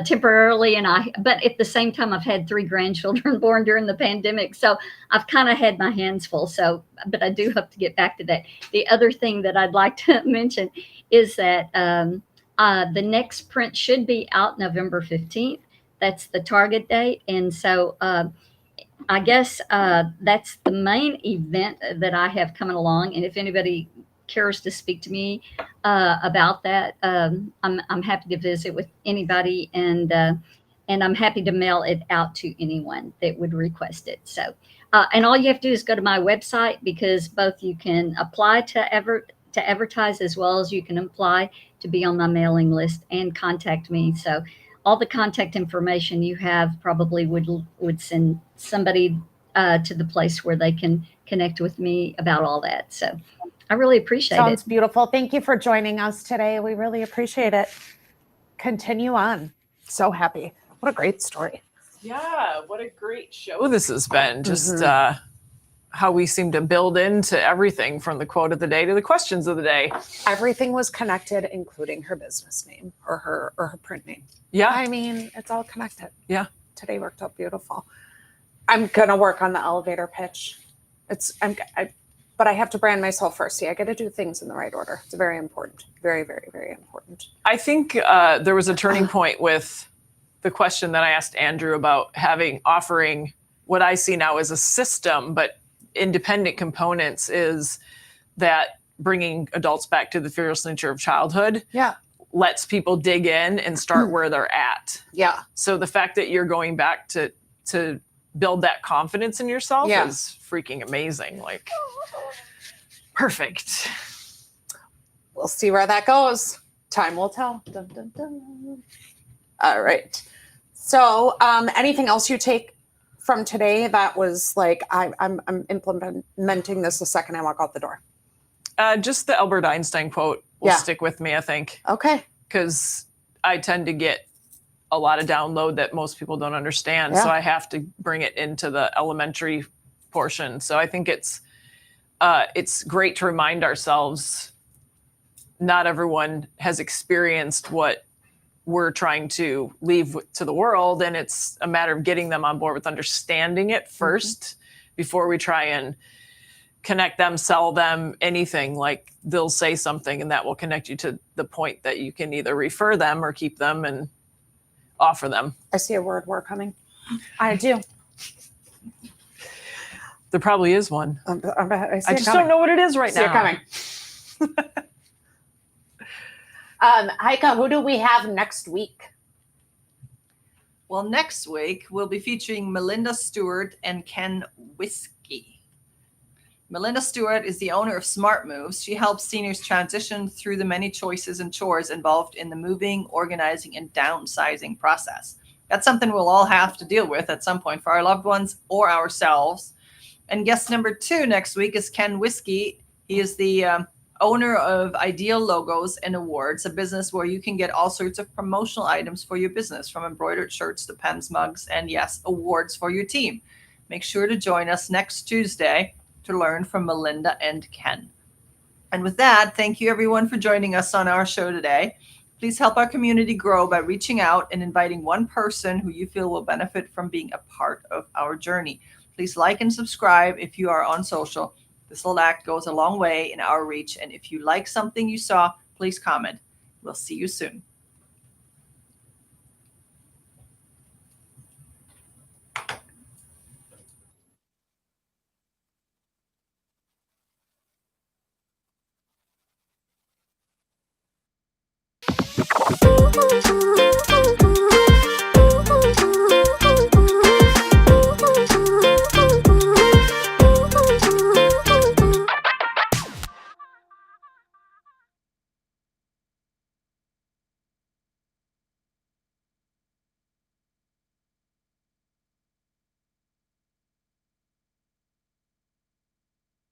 temporarily, but at the same time, I've had 3 grandchildren born during the pandemic, so I've kind of had my hands full. So, but I do hope to get back to that. The other thing that I'd like to mention is that the next print should be out November 15th. That's the target date, and so I guess that's the main event that I have coming along. And if anybody cares to speak to me about that, I'm happy to visit with anybody, and I'm happy to mail it out to anyone that would request it. So, and all you have to do is go to my website, because both you can apply to advertise, as well as you can apply to be on my mailing list and contact me. So all the contact information you have probably would send somebody to the place where they can connect with me about all that. So I really appreciate Sounds it. beautiful. Thank you for joining us today. We really appreciate it. Continue on. So happy. What a great story. Yeah, what a great show this has been. Just how we seem to build into everything, from the quote of the day to the questions of the day. Everything was connected, including her business name or her print name. Yeah. I mean, it's all connected. Yeah. Today worked out beautiful. I'm gonna work on the elevator pitch. But I have to brand myself first. See, I got to do things in the right order. It's very important. Very, very, very important. I think there was a turning point with the question that I asked Andrew about offering what I see now as a system, but independent components, is that bringing adults back to the fearless nature of childhood lets people dig in and start where they're at. Yeah. So the fact that you're going back to build that confidence in yourself is freaking amazing. Like, perfect. We'll see where that goes. Time will tell. Dun, dun, dun. All right. So anything else you take from today that was like, I'm implementing this the second I walk out the door? Just the Albert Einstein quote will stick with me, I think. Okay. Because I tend to get a lot of download that most people don't understand. So I have to bring it into the elementary portion. So I think it's great to remind ourselves not everyone has experienced what we're trying to leave to the world. And it's a matter of getting them on board with understanding it first before we try and connect them, sell them anything. Like, they'll say something and that will connect you to the point that you can either refer them or keep them and offer them. I see a word war coming. I do. There probably is one. I I just don't know what it is right see now. it coming. Heike, who do we have next week? Well, next week we'll be featuring Melinda Stewart and Ken Whiskey. Melinda Stewart is the owner of Smart Moves. She helps seniors transition through the many choices and chores involved in the moving, organizing, and downsizing process. That's something we'll all have to deal with at some point for our loved ones or ourselves. And guest number 2 next week is Ken Whiskey. He is the owner of Ideal Logos and Awards, a business where you can get all sorts of promotional items for your business, from embroidered shirts to pens, mugs, and yes, awards for your team. Make sure to join us next Tuesday to learn from Melinda and Ken. And with that, thank you everyone for joining us on our show today. Please help our community grow by reaching out and inviting one person who you feel will benefit from being a part of our journey. Please like and subscribe if you are on social. This little act goes a long way in our reach. And if you like something you saw, please comment. We'll see you soon. Ooh.